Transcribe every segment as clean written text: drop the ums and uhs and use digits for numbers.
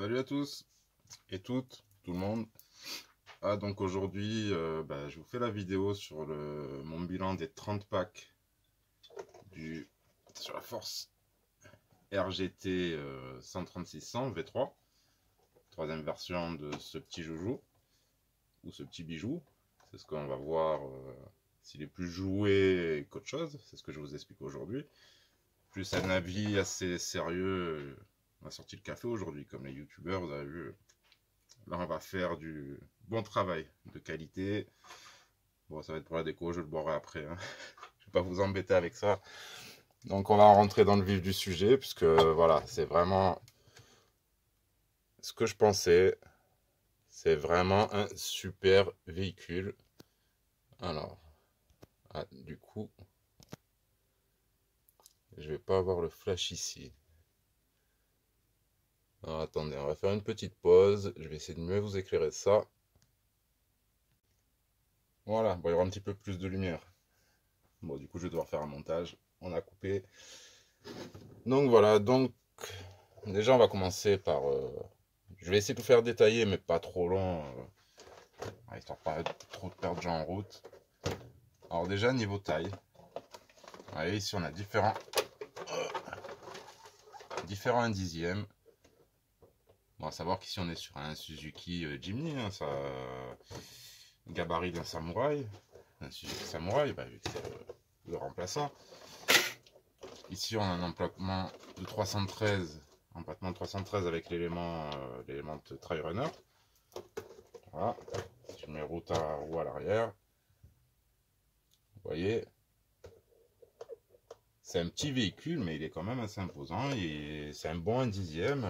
Salut à tous et toutes, tout le monde. Donc aujourd'hui, je vous fais la vidéo sur mon bilan des 30 packs sur la Force RGT 13600 V3, troisième version de ce petit joujou, ou ce petit bijou. C'est ce qu'on va voir s'il est plus joué qu'autre chose, c'est ce que je vous explique aujourd'hui. Plus un avis assez sérieux, on a sorti le café aujourd'hui, comme les youtubeurs, vous avez vu. Là, on va faire du bon travail, de qualité. Bon, ça va être pour la déco, je le boirai après, hein. Je vais pas vous embêter avec ça. Donc, on va rentrer dans le vif du sujet, puisque voilà, c'est vraiment ce que je pensais. C'est vraiment un super véhicule. Alors, du coup, je vais pas avoir le flash ici. Alors, attendez, on va faire une petite pause. Je vais essayer de mieux vous éclairer ça. Voilà, bon, il y aura un petit peu plus de lumière. Bon, du coup, je vais devoir faire un montage. On a coupé. Donc voilà, déjà on va commencer par... je vais essayer de tout faire détailler, mais pas trop long, histoire de pas trop de perdre de gens en route. Alors déjà, niveau taille, vous voyez, ici on a différents 1 dixième. Bon, à savoir qu'ici on est sur un Suzuki Jimny, hein, ça, gabarit d'un samouraï, un Suzuki Samouraï, vu que c'est le remplaçant. Ici on a un empattement de 313, avec l'élément de Trail Runner. Voilà, si je mets roue à l'arrière, vous voyez, c'est un petit véhicule, mais il est quand même assez imposant. C'est un bon 1 dixième.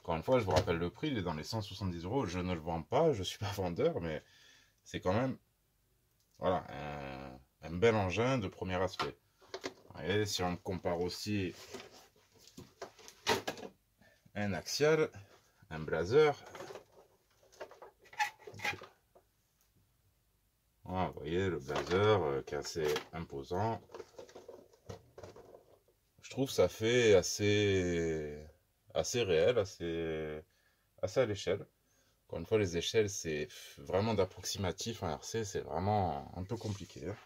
Encore une fois, je vous rappelle le prix, il est dans les 170 €. Je ne le vends pas, je ne suis pas vendeur, mais c'est quand même voilà, un bel engin de premier aspect. Et si on compare aussi un Axial, un Blazer, voilà, vous voyez le Blazer qui est assez imposant. Je trouve que ça fait assez réel, assez à l'échelle. Encore une fois, les échelles, c'est vraiment d'approximatif. En RC, c'est vraiment un peu compliqué, hein.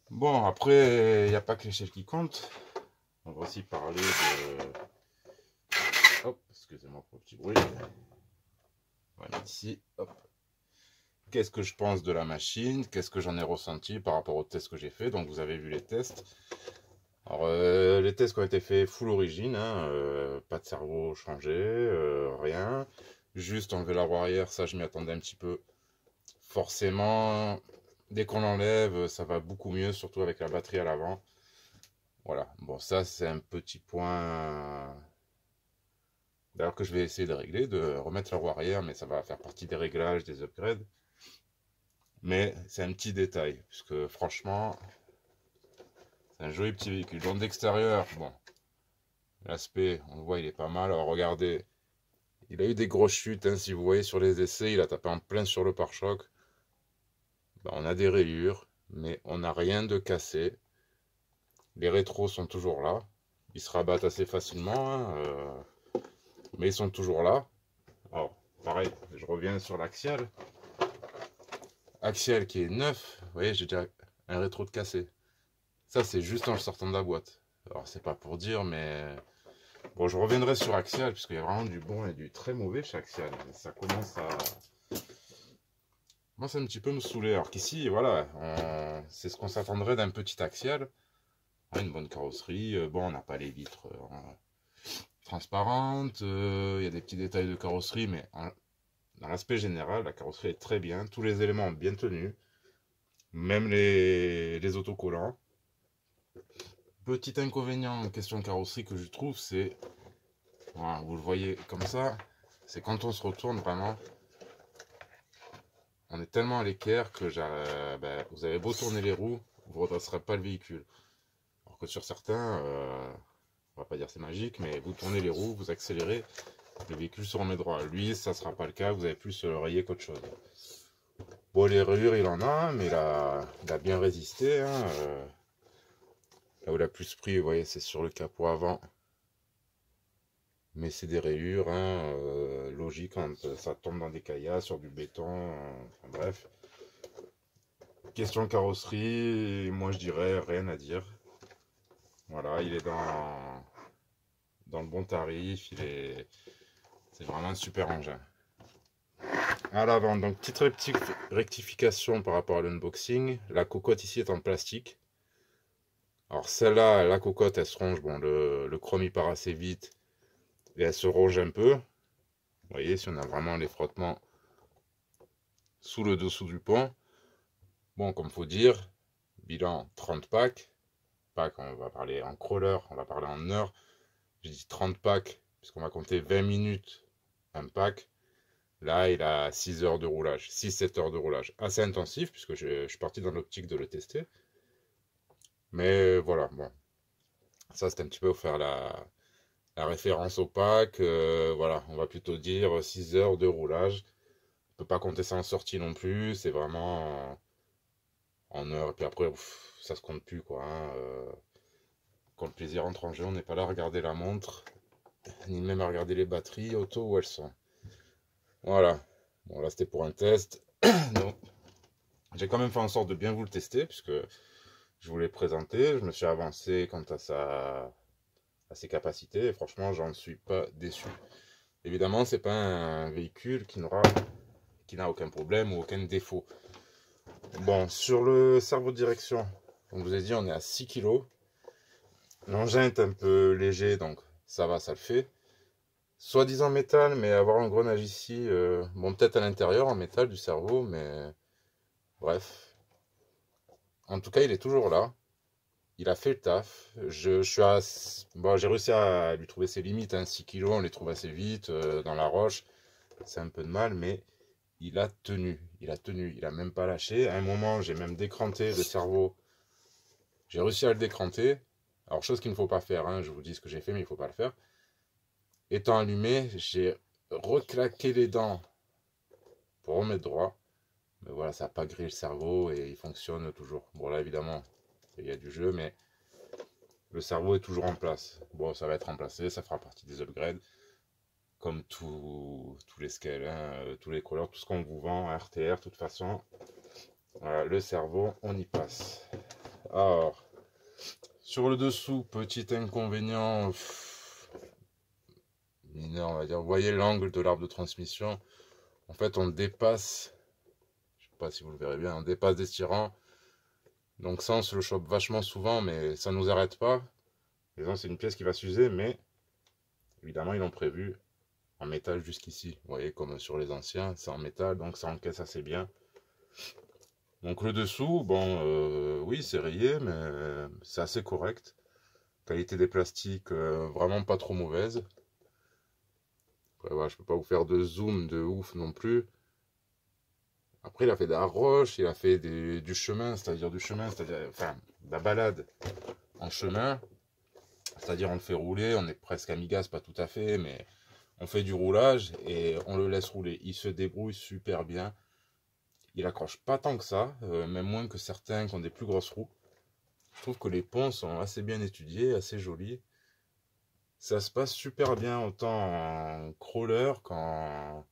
Bon, après, il n'y a pas que l'échelle qui compte. On va aussi parler de... Hop, excusez-moi pour le petit bruit. Voilà, ici, hop. Qu'est-ce que je pense de la machine? Qu'est-ce que j'en ai ressenti par rapport aux tests que j'ai fait? Donc, vous avez vu les tests. Alors, les tests qui ont été faits full origine, hein, pas de cerveau changé, rien. Juste enlever la roue arrière, ça je m'y attendais un petit peu. Forcément, dès qu'on l'enlève, ça va beaucoup mieux, surtout avec la batterie à l'avant. Voilà, bon ça c'est un petit point d'ailleurs que je vais essayer de régler, de remettre la roue arrière, mais ça va faire partie des réglages, des upgrades. Mais c'est un petit détail, puisque franchement, c'est un joli petit véhicule. Donc d'extérieur, bon, l'aspect, on le voit, il est pas mal. Alors regardez, il a eu des grosses chutes, hein, si vous voyez sur les essais, il a tapé en plein sur le pare-choc. On a des rayures, mais on n'a rien de cassé. Les rétros sont toujours là. Ils se rabattent assez facilement, hein, mais ils sont toujours là. Alors, pareil, je reviens sur l'Axial. Axial qui est neuf, vous voyez, j'ai déjà un rétro de cassé. Ça, c'est juste en le sortant de la boîte. Alors, c'est pas pour dire, mais... Bon, je reviendrai sur Axial, puisqu'il y a vraiment du bon et du très mauvais chez Axial. Ça commence à... Moi, c'est un petit peu me saouler. Alors qu'ici, voilà, c'est ce qu'on s'attendrait d'un petit Axial. Une bonne carrosserie. Bon, on n'a pas les vitres transparentes. Il y a des petits détails de carrosserie, mais dans l'aspect général, la carrosserie est très bien. Tous les éléments bien tenus. Même les autocollants. Petit inconvénient en question de carrosserie que je trouve, c'est... Voilà, vous le voyez comme ça. C'est quand on se retourne vraiment... On est tellement à l'équerre que vous avez beau tourner les roues, vous ne redresserez pas le véhicule. Alors que sur certains, on va pas dire c'est magique, mais vous tournez les roues, vous accélérez, le véhicule se remet droit. Lui, ça sera pas le cas, vous avez plus rayé qu'autre chose. Bon, les rayures, il en a, mais il a bien résisté, hein, là où il a plus pris, vous voyez, c'est sur le capot avant. mais c'est des rayures, hein, logique quand ça tombe dans des caillasses, sur du béton, enfin, bref. Question carrosserie, moi je dirais rien à dire. Voilà, il est dans le bon tarif, c'est vraiment un super engin. À l'avant, donc petite rectification par rapport à l'unboxing. La cocotte ici est en plastique. Alors celle-là, la cocotte, elle se ronge. Bon, le chrome il part assez vite et elle se ronge un peu. Vous voyez, si on a vraiment les frottements sous le dessous du pont. Bon, comme faut dire, bilan 30 packs. On va parler en crawler, on va parler en heure. J'ai dit 30 packs, puisqu'on va compter 20 minutes un pack. Là, il a 6 heures de roulage, 6-7 heures de roulage. Assez intensif, puisque je suis parti dans l'optique de le tester. Mais voilà, bon. Ça, c'est un petit peu pour faire la référence au pack. Voilà, on va plutôt dire 6 heures de roulage. On peut pas compter ça en sortie non plus. C'est vraiment en heure. Et puis après, ça se compte plus, quoi. Hein. Quand le plaisir entre en jeu, on n'est pas là à regarder la montre, ni même à regarder les batteries auto où elles sont. Voilà. Bon, là, c'était pour un test. Donc, j'ai quand même fait en sorte de bien vous le tester, puisque je vous l'ai présenté. Je me suis avancé quant à ses capacités. Et franchement, j'en suis pas déçu. Évidemment, c'est pas un véhicule qui n'a aucun problème ou aucun défaut. Bon, sur le cerveau de direction, comme je vous ai dit, on est à 6 kg. L'engin est un peu léger, donc ça va, ça le fait. Soi-disant métal, mais avoir un grenage ici, bon, peut-être à l'intérieur en métal du cerveau, mais bref. En tout cas, il est toujours là. Il a fait le taf. Bon, j'ai réussi à lui trouver ses limites. Hein. 6 kg, on les trouve assez vite dans la roche. C'est un peu de mal, mais il a tenu. Il a tenu. Il a même pas lâché. À un moment, j'ai même décranté le cerveau. J'ai réussi à le décranter. Alors, chose qu'il ne faut pas faire. Hein. Je vous dis ce que j'ai fait, mais il ne faut pas le faire. Étant allumé, j'ai reclaqué les dents pour remettre droit. Mais voilà, ça n'a pas grillé le cerveau et il fonctionne toujours. Bon, là, évidemment, il y a du jeu, mais le cerveau est toujours en place. Bon, ça va être remplacé, ça fera partie des upgrades. Comme tous les scales, hein, tous les couleurs, tout ce qu'on vous vend à RTR, de toute façon. Voilà, le cerveau, on y passe. Alors, sur le dessous, petit inconvénient mineur, on va dire. Vous voyez l'angle de l'arbre de transmission. En fait, on dépasse, je sais pas si vous le verrez bien, on dépasse des tirants. Donc ça, on se le chope vachement souvent, mais ça ne nous arrête pas. C'est une pièce qui va s'user, mais évidemment, ils l'ont prévu en métal jusqu'ici. Vous voyez, comme sur les anciens, c'est en métal, donc ça encaisse assez bien. Donc le dessous, bon, oui, c'est rayé, mais c'est assez correct. Qualité des plastiques, vraiment pas trop mauvaise. Après, voilà, je peux pas vous faire de zoom de ouf non plus. Après, il a fait de la roche, il a fait du chemin, c'est-à-dire, enfin, de la balade en chemin. C'est-à-dire, on le fait rouler, on est presque amigas, pas tout à fait, mais on fait du roulage et on le laisse rouler. Il se débrouille super bien. Il accroche pas tant que ça, même moins que certains qui ont des plus grosses roues. Je trouve que les ponts sont assez bien étudiés, assez jolis. Ça se passe super bien, autant en crawler qu'en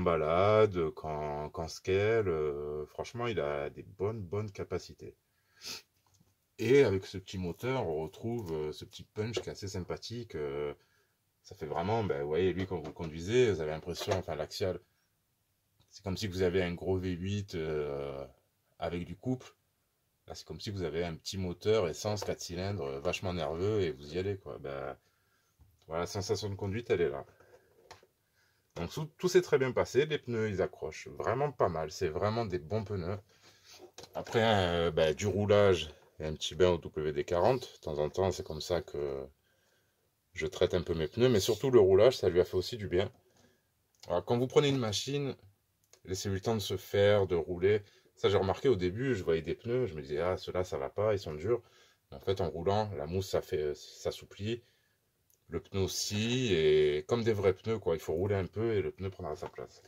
balade, qu'en scale. Franchement, il a des bonnes capacités. Et avec ce petit moteur, on retrouve ce petit punch qui est assez sympathique. Ça fait vraiment, ben, vous voyez, lui, quand vous le conduisez, vous avez l'impression, enfin, l'axial, c'est comme si vous avez un gros V8 avec du couple. Là, c'est comme si vous avez un petit moteur essence 4 cylindres vachement nerveux et vous y allez, quoi. Ben, voilà, la sensation de conduite, elle est là. Donc, tout s'est très bien passé. Les pneus, ils accrochent vraiment pas mal. C'est vraiment des bons pneus. Après, ben, du roulage et un petit bain au WD-40. De temps en temps, c'est comme ça que je traite un peu mes pneus. Mais surtout, le roulage, ça lui a fait aussi du bien. Alors, quand vous prenez une machine, laissez-lui le temps de se faire, de rouler. Ça, j'ai remarqué au début, je voyais des pneus, je me disais, ah, ceux-là, ça va pas, ils sont durs. Mais en fait, en roulant, la mousse, ça s'assouplit. Le pneu aussi, et comme des vrais pneus, quoi, il faut rouler un peu et le pneu prendra sa place.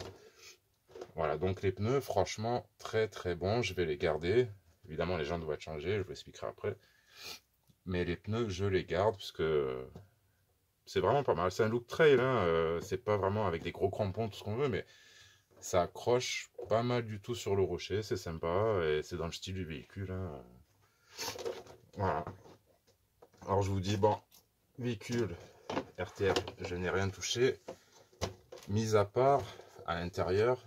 Voilà, donc les pneus, franchement, très bons, je vais les garder. Évidemment, les gens doivent être changés, je vous expliquerai après. Mais les pneus, je les garde, puisque c'est vraiment pas mal. C'est un look trail, hein, c'est pas vraiment avec des gros crampons, tout ce qu'on veut, mais ça accroche pas mal du tout sur le rocher, c'est sympa, et c'est dans le style du véhicule, hein. Voilà. Alors je vous dis, bon, véhicule RTR, je n'ai rien touché, mis à part à l'intérieur.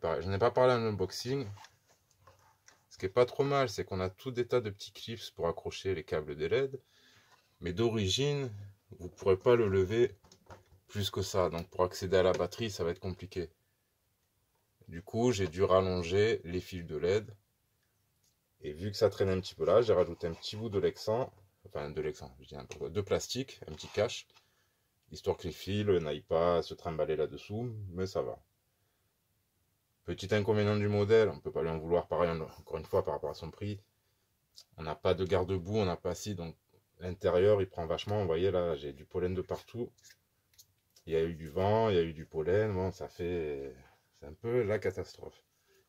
Pareil, je n'ai pas parlé en unboxing. Ce qui est pas trop mal, c'est qu'on a tout des tas de petits clips pour accrocher les câbles des LED. Mais d'origine, vous ne pourrez pas le lever plus que ça. Donc pour accéder à la batterie, ça va être compliqué. Du coup, j'ai dû rallonger les fils de LED. Et vu que ça traîne un petit peu là, j'ai rajouté un petit bout de Lexan. Enfin, de Lexan, je dis un peu, de plastique, un petit cache. Histoire que les fils n'aillent pas se trimballer là-dessous. Mais ça va. Petit inconvénient du modèle, on ne peut pas lui en vouloir pareil, encore une fois, par rapport à son prix. On n'a pas de garde-boue, on n'a pas si, donc l'intérieur il prend vachement. Vous voyez là, j'ai du pollen de partout. Il y a eu du vent, il y a eu du pollen. Bon, ça fait. C'est un peu la catastrophe.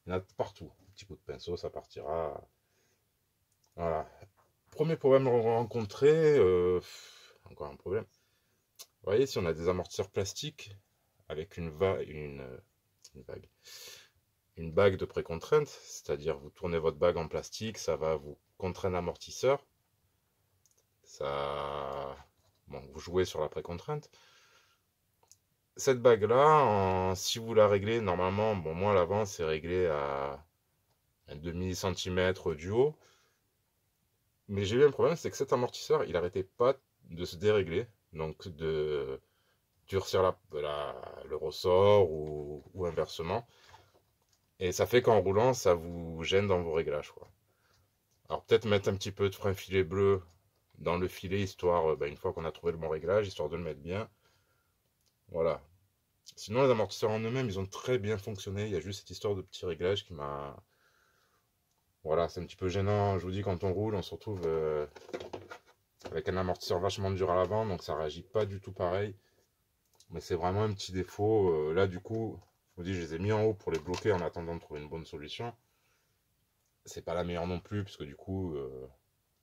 Il y en a partout. Un petit coup de pinceau, ça partira. Voilà. Premier problème rencontré. Encore un problème. Vous voyez, si on a des amortisseurs plastiques avec une bague de précontrainte, c'est-à-dire vous tournez votre bague en plastique, ça va vous contraindre l'amortisseur. Ça, bon, vous jouez sur la précontrainte. Cette bague-là, si vous la réglez, normalement, bon, moi à l'avant, c'est réglé à un demi-centimètre du haut. Mais j'ai eu un problème, c'est que cet amortisseur, il n'arrêtait pas de se dérégler. Donc de durcir le ressort ou inversement. Et ça fait qu'en roulant, ça vous gêne dans vos réglages, quoi. Alors peut-être mettre un petit peu de frein filet bleu dans le filet, histoire, une fois qu'on a trouvé le bon réglage, histoire de le mettre bien. Voilà. Sinon, les amortisseurs en eux-mêmes, ils ont très bien fonctionné. Il y a juste cette histoire de petit réglage qui m'a... Voilà, c'est un petit peu gênant. Je vous dis, quand on roule, on se retrouve avec un amortisseur vachement dur à l'avant, donc ça réagit pas du tout pareil. Mais c'est vraiment un petit défaut. Là, du coup, je vous dis, je les ai mis en haut pour les bloquer en attendant de trouver une bonne solution. C'est pas la meilleure non plus, puisque du coup,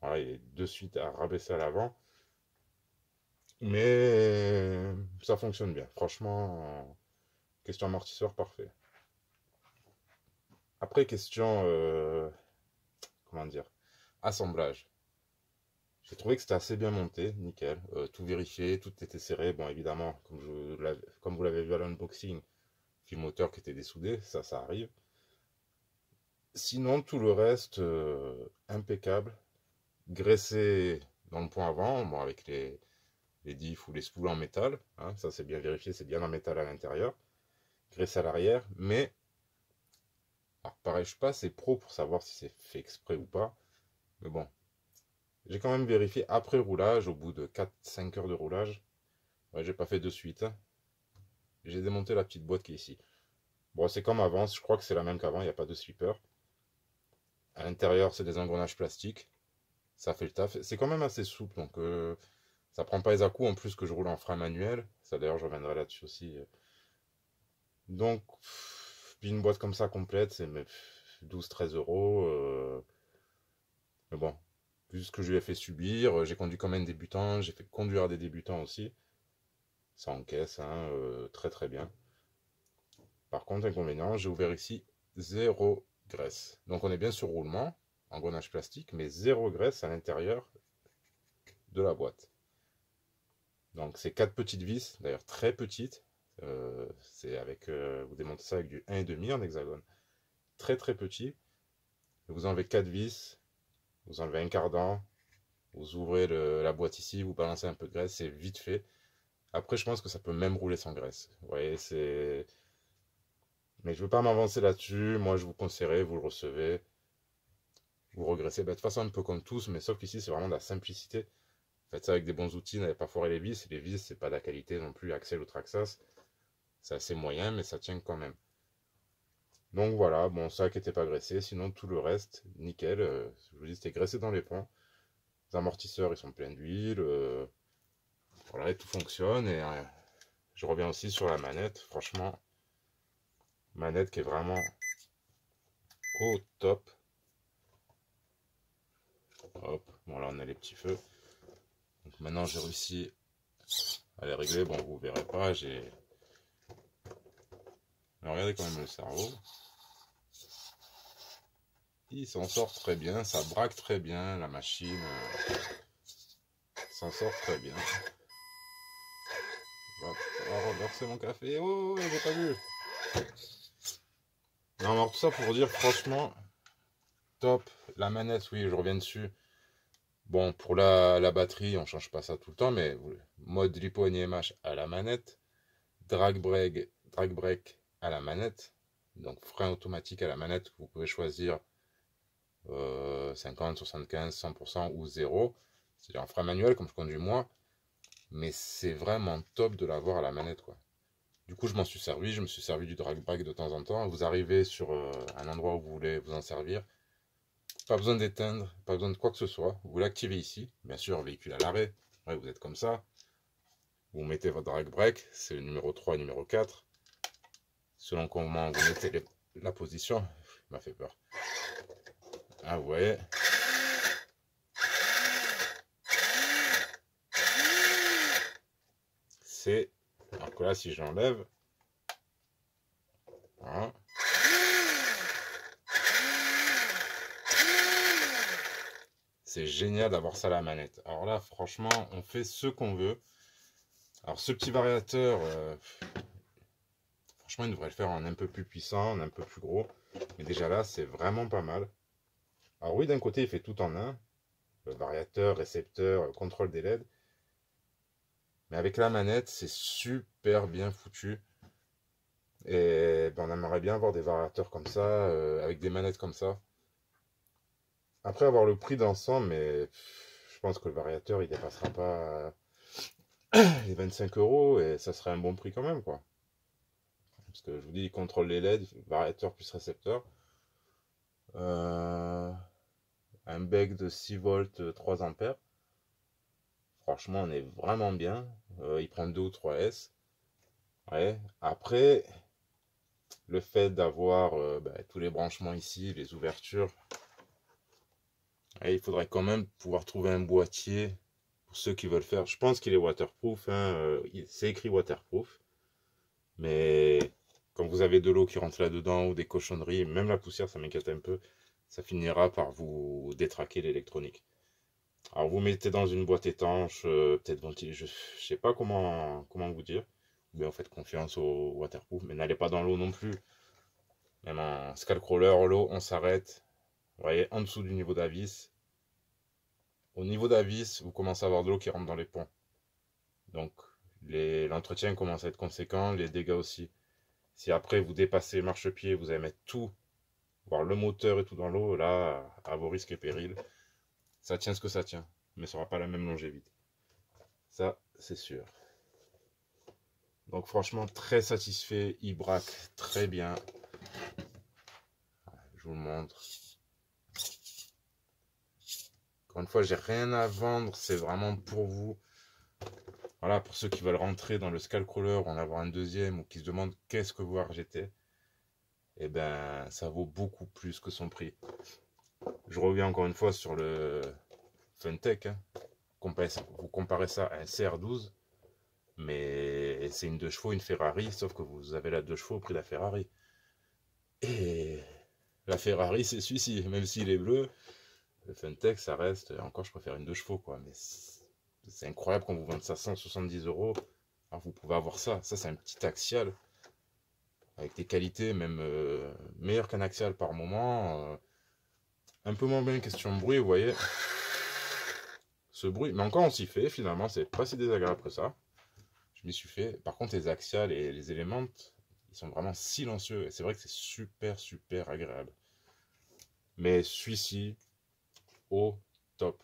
voilà, il est de suite à rabaisser à l'avant. Mais ça fonctionne bien. Franchement, question amortisseur, parfait. Après, question, comment dire, assemblage. J'ai trouvé que c'était assez bien monté, nickel. Tout vérifié, tout était serré. Bon, évidemment, comme vous l'avez vu à l'unboxing, fil moteur qui était dessoudé, ça arrive. Sinon, tout le reste, impeccable. Graissé dans le point avant, bon, avec les diffs ou les spoules en métal. Hein, ça, c'est bien vérifié, c'est bien en métal à l'intérieur. Graissé à l'arrière, mais... Alors, pareil, je suis pas assez pro pour savoir si c'est fait exprès ou pas. Mais bon, j'ai quand même vérifié après roulage, au bout de 4-5 heures de roulage. Ouais, j'ai pas fait de suite. J'ai démonté la petite boîte qui est ici. Bon, c'est comme avant, je crois que c'est la même qu'avant, il n'y a pas de slipper. À l'intérieur, c'est des engrenages plastiques. Ça fait le taf. C'est quand même assez souple, donc ça prend pas les à-coups. En plus que je roule en frein manuel. Ça d'ailleurs, je reviendrai là-dessus aussi. Donc, puis une boîte comme ça complète, c'est 12-13 euros. Mais bon, vu ce que je lui ai fait subir, j'ai conduit comme un débutant, j'ai fait conduire des débutants aussi. Ça encaisse, hein, très très bien. Par contre, inconvénient, j'ai ouvert ici, zéro graisse. Donc on est bien sur roulement, engrenage plastique, mais zéro graisse à l'intérieur de la boîte. Donc c'est 4 petites vis, d'ailleurs très petites. C'est avec, vous démontez ça avec du 1,5 en hexagone. Très très petit. Vous enlevez 4 vis, vous enlevez un cardan, vous ouvrez la boîte ici, vous balancez un peu de graisse, c'est vite fait. Après, je pense que ça peut même rouler sans graisse. Vous voyez, c'est... Mais je ne veux pas m'avancer là-dessus. Moi, je vous conseillerais, vous le recevez, vous regressez. De toute façon, un peu comme tous, mais sauf qu'ici, c'est vraiment de la simplicité. Faites ça avec des bons outils, n'allez pas foirer les vis. Et les vis, c'est pas de la qualité non plus, Axel ou Traxas. C'est assez moyen, mais ça tient quand même. Donc voilà, bon, ça qui n'était pas graissé. Sinon, tout le reste, nickel. Je vous dis, c'était graissé dans les ponts. Les amortisseurs, ils sont pleins d'huile. Voilà, et tout fonctionne. Et je reviens aussi sur la manette. Franchement, manette qui est vraiment au top. Hop, bon là on a les petits feux. Donc maintenant j'ai réussi à les régler. Bon, vous verrez pas, j'ai... Mais regardez quand même le cerveau. Il s'en sort très bien, ça braque très bien, la machine s'en sort très bien. On va reverser mon café. Oh, j'ai pas vu. Non, alors tout ça pour dire, franchement, top. La manette, oui, je reviens dessus. Bon, pour la batterie, on change pas ça tout le temps, mais mode lipo NIMH à la manette, drag brake à la manette, donc frein automatique à la manette, vous pouvez choisir 50, 75, 100% ou 0. C'est un frein manuel comme je conduis moi, mais c'est vraiment top de l'avoir à la manette, quoi. Du coup, je m'en suis servi, je me suis servi du drag brake de temps en temps. Vous arrivez sur un endroit où vous voulez vous en servir, pas besoin d'éteindre, pas besoin de quoi que ce soit. Vous l'activez ici, bien sûr, véhicule à l'arrêt. Ouais, vous êtes comme ça. Vous mettez votre drag brake, c'est le numéro 3 et numéro 4. Selon comment vous mettez la position, il m'a fait peur. Ah, vous voyez. C'est... Alors que là, si je l'enlève, voilà. C'est génial d'avoir ça à la manette. Alors là, franchement, on fait ce qu'on veut. Alors ce petit variateur, franchement, il devrait le faire en un peu plus puissant, en un peu plus gros. Mais déjà là, c'est vraiment pas mal. Alors oui, d'un côté, il fait tout en un. Le variateur, récepteur, contrôle des LED. Mais avec la manette, c'est super bien foutu. Et ben, on aimerait bien avoir des variateurs comme ça, avec des manettes comme ça. Après avoir le prix d'ensemble, mais je pense que le variateur, il dépassera pas les 25 euros et ça serait un bon prix quand même, quoi. Parce que je vous dis, il contrôle les LED, variateur plus récepteur. Un bec de 6 volts, 3 ampères. Franchement, on est vraiment bien. Il prend 2 ou 3 S. Ouais. Après, le fait d'avoir tous les branchements ici, les ouvertures, il faudrait quand même pouvoir trouver un boîtier pour ceux qui veulent faire. Je pense qu'il est waterproof, hein, c'est écrit waterproof. Mais quand vous avez de l'eau qui rentre là-dedans ou des cochonneries, même la poussière, ça m'inquiète un peu, ça finira par vous détraquer l'électronique. Alors vous mettez dans une boîte étanche, peut-être ventilée, je sais pas comment vous dire. Ou bien vous faites confiance au waterproof, mais n'allez pas dans l'eau non plus. Même en Skullcrawler, l'eau, on s'arrête. Vous voyez, en dessous du niveau d'avis. Au niveau d'avis, vous commencez à avoir de l'eau qui rentre dans les ponts. Donc l'entretien commence à être conséquent, les dégâts aussi. Si après vous dépassez marchepied, vous allez mettre tout, voire le moteur et tout dans l'eau, là, à vos risques et périls, ça tient ce que ça tient, mais ça n'aura pas la même longévité. Ça, c'est sûr. Donc franchement, très satisfait, il braque très bien. Je vous le montre. Encore une fois, j'ai rien à vendre, c'est vraiment pour vous. Voilà, pour ceux qui veulent rentrer dans le Skullcrawler, en avoir un deuxième, ou qui se demandent qu'est-ce que vous RGT, eh ben, ça vaut beaucoup plus que son prix. Je reviens encore une fois sur le Funtech. Hein. Vous comparez ça à un CR12, mais c'est une 2 chevaux, une Ferrari, sauf que vous avez la 2 chevaux au prix de la Ferrari. Et la Ferrari, c'est celui-ci, même s'il est bleu, le Funtech, ça reste, encore je préfère une 2 chevaux, quoi, mais c'est incroyable quand vous vendez ça 170 euros. Alors vous pouvez avoir ça, c'est un petit axial, avec des qualités même meilleures qu'un axial par moment, un peu moins bien question de bruit, vous voyez, ce bruit, mais encore on s'y fait, finalement, c'est pas si désagréable que ça. Je m'y suis fait. Par contre, les axiales et les éléments, ils sont vraiment silencieux. Et c'est vrai que c'est super, super agréable. Mais celui-ci, au top.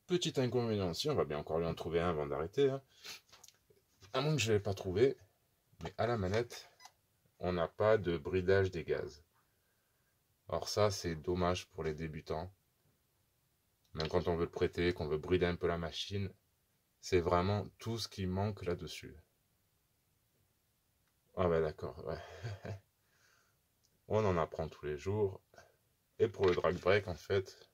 Petit inconvénient aussi, on va bien encore lui en trouver un avant d'arrêter. Hein. À moins que je ne l'ai pas trouvé. Mais à la manette, on n'a pas de bridage des gaz. Alors ça, c'est dommage pour les débutants. Même quand on veut le prêter, qu'on veut brider un peu la machine, c'est vraiment tout ce qui manque là-dessus. Ah ouais, d'accord, ouais. On en apprend tous les jours. Et pour le drag brake, en fait,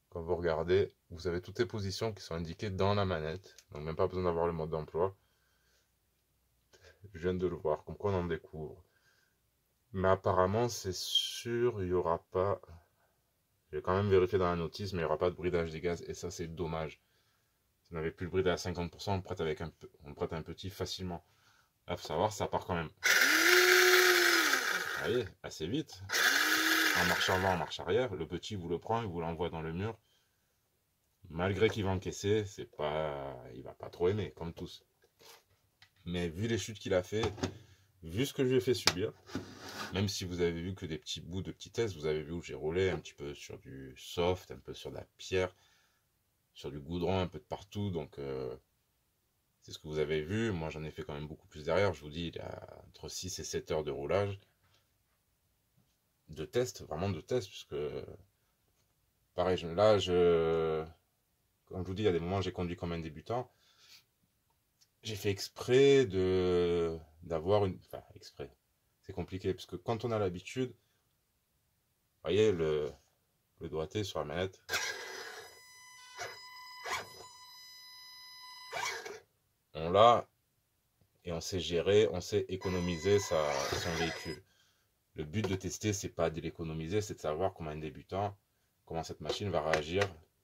Quand vous regardez, vous avez toutes les positions qui sont indiquées dans la manette. Donc même pas besoin d'avoir le mode d'emploi. Je viens de le voir, comme quoi on en découvre. Mais apparemment, c'est sûr, il n'y aura pas... J'ai quand même vérifié dans la notice, mais il n'y aura pas de bridage des gaz. Et ça, c'est dommage. Si on n'avait plus le bridage à 50%, on prête, on prête un petit facilement. Là, faut savoir, ça part quand même. Vous voyez, assez vite. En marche avant, en marche arrière. Le petit vous le prend, il vous l'envoie dans le mur. Malgré qu'il va encaisser, c'est pas, il va pas trop aimer, comme tous. Mais vu les chutes qu'il a fait, vu ce que je lui ai fait subir, même si vous avez vu que des petits bouts de petits tests, vous avez vu où j'ai roulé un petit peu sur du soft, un peu sur de la pierre, sur du goudron, un peu de partout. Donc c'est ce que vous avez vu. Moi j'en ai fait quand même beaucoup plus derrière. Je vous dis, il y a entre 6 et 7 heures de roulage. De test, vraiment de test, puisque pareil, comme je vous dis, il y a des moments où j'ai conduit comme un débutant. J'ai fait exprès d'avoir une... Enfin, exprès. C'est compliqué, parce que quand on a l'habitude, vous voyez, le doigté sur la manette, on l'a, et on sait gérer, on sait économiser son véhicule. Le but de tester, c'est pas de l'économiser, c'est de savoir comment un débutant, comment cette machine va réagir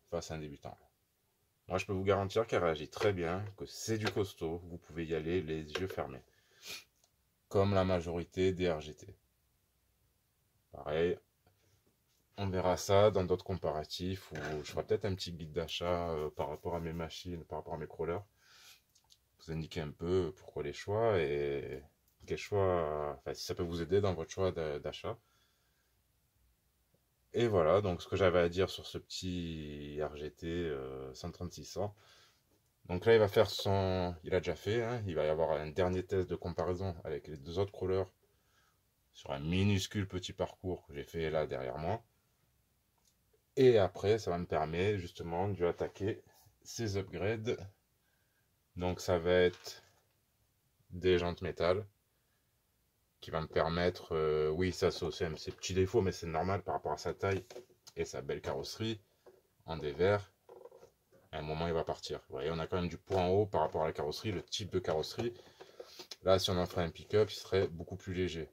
face à un débutant. Moi, je peux vous garantir qu'elle réagit très bien, que c'est du costaud, vous pouvez y aller les yeux fermés. Comme la majorité des RGT. Pareil, on verra ça dans d'autres comparatifs, où je ferai peut-être un petit guide d'achat par rapport à mes machines, par rapport à mes crawlers. Vous indiquer un peu pourquoi les choix et quel choix, enfin, si ça peut vous aider dans votre choix d'achat. Et voilà, donc ce que j'avais à dire sur ce petit RGT 13600. Donc là, il va faire il a déjà fait, hein, il va y avoir un dernier test de comparaison avec les deux autres crawlers sur un minuscule petit parcours que j'ai fait là derrière moi. Et après, ça va me permettre justement de attaquer ces upgrades. Donc ça va être des jantes métal qui va me permettre, oui, ça c'est aussi un de ses petits défauts, mais c'est normal par rapport à sa taille et sa belle carrosserie en dévers. À un moment, il va partir. Vous voyez, on a quand même du poids en haut par rapport à la carrosserie, le type de carrosserie. Là, si on en ferait un pick-up, il serait beaucoup plus léger.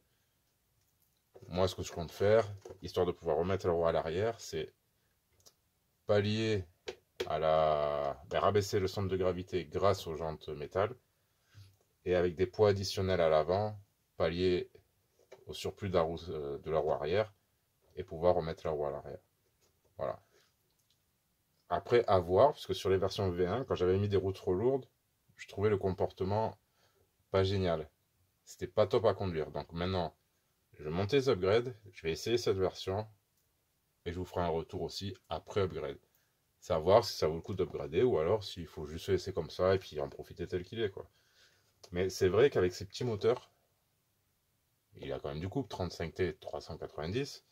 Moi, ce que je compte faire, histoire de pouvoir remettre le roue à l'arrière, c'est pallier à rabaisser le centre de gravité grâce aux jantes métal et avec des poids additionnels à l'avant, pallier au surplus de la roue arrière et pouvoir remettre la roue à l'arrière. Voilà. Après, à voir, parce que sur les versions V1, quand j'avais mis des roues trop lourdes, je trouvais le comportement pas génial. C'était pas top à conduire. Donc maintenant, je vais monter les upgrades, je vais essayer cette version et je vous ferai un retour aussi après upgrade. Savoir si ça vaut le coup d'upgrader ou alors s'il faut juste se laisser comme ça et puis en profiter tel qu'il est, quoi. Mais c'est vrai qu'avec ces petits moteurs, il a quand même du coup 35T 390.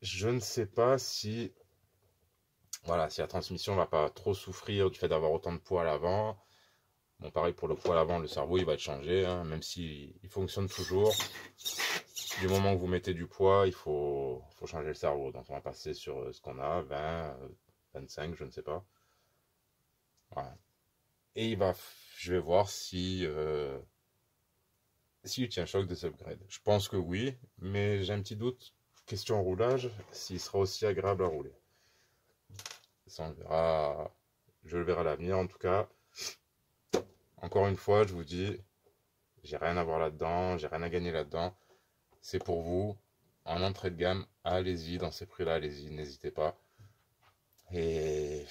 Je ne sais pas si, voilà, si la transmission va pas trop souffrir du fait d'avoir autant de poids à l'avant. Bon, pareil pour le poids à l'avant, le cerveau il va être changé, hein, même s'il fonctionne toujours. Du moment que vous mettez du poids, faut changer le cerveau. Donc on va passer sur ce qu'on a, 20, 25, je ne sais pas. Voilà. Et je vais voir s'il tient choc des upgrades. Je pense que oui, mais j'ai un petit doute. Question roulage, s'il sera aussi agréable à rouler. Ça, on verra. Je le verrai à l'avenir. En tout cas, encore une fois, je vous dis, j'ai rien à voir là-dedans, j'ai rien à gagner là-dedans. C'est pour vous. En entrée de gamme, allez-y, dans ces prix-là, allez-y, n'hésitez pas. Et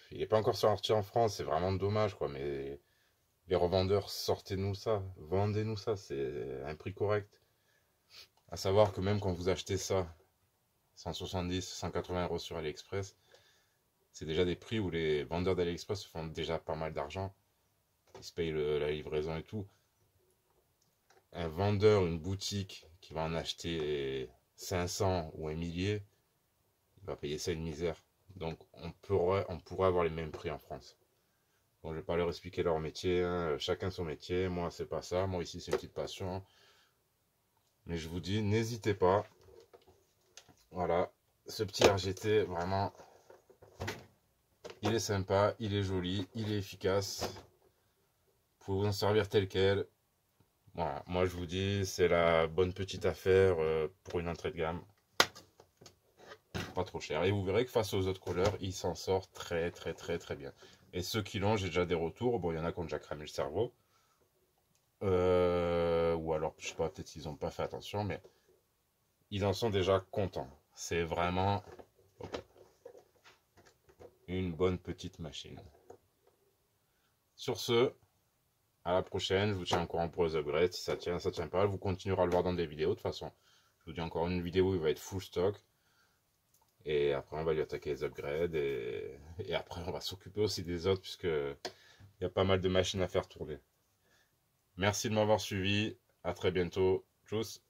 il n'est pas encore sorti en France, c'est vraiment dommage, quoi. Mais les revendeurs, sortez-nous ça, vendez-nous ça, c'est un prix correct. À savoir que même quand vous achetez ça, 170, 180 euros sur AliExpress, c'est déjà des prix où les vendeurs d'AliExpress font déjà pas mal d'argent. Ils se payent la livraison et tout. Un vendeur, une boutique qui va en acheter 500 ou un millier, il va payer ça une misère. Donc on pourrait avoir les mêmes prix en France. Bon, je vais pas leur expliquer leur métier, hein. Chacun son métier. Moi, c'est pas ça. Moi, ici, c'est une petite passion. Mais je vous dis, n'hésitez pas. Voilà. ce petit RGT, vraiment, il est sympa, il est joli, il est efficace. Vous pouvez vous en servir tel quel. Voilà, moi je vous dis, c'est la bonne petite affaire pour une entrée de gamme. Pas trop cher. Et vous verrez que face aux autres couleurs, il s'en sort très très très très bien. Et ceux qui l'ont, j'ai déjà des retours. Bon, il y en a qui ont déjà cramé le cerveau. Ou alors, je sais pas, peut-être qu'ils n'ont pas fait attention, mais ils en sont déjà contents. C'est vraiment une bonne petite machine. Sur ce, à la prochaine. Je vous tiens au courant pour les upgrades. Si ça tient pas, vous continuerez à le voir dans des vidéos. De toute façon, je vous dis encore une vidéo où il va être full stock. Et après, on va lui attaquer les upgrades. Et après, on va s'occuper aussi des autres, puisque il y a pas mal de machines à faire tourner. Merci de m'avoir suivi. À très bientôt. Tchuss.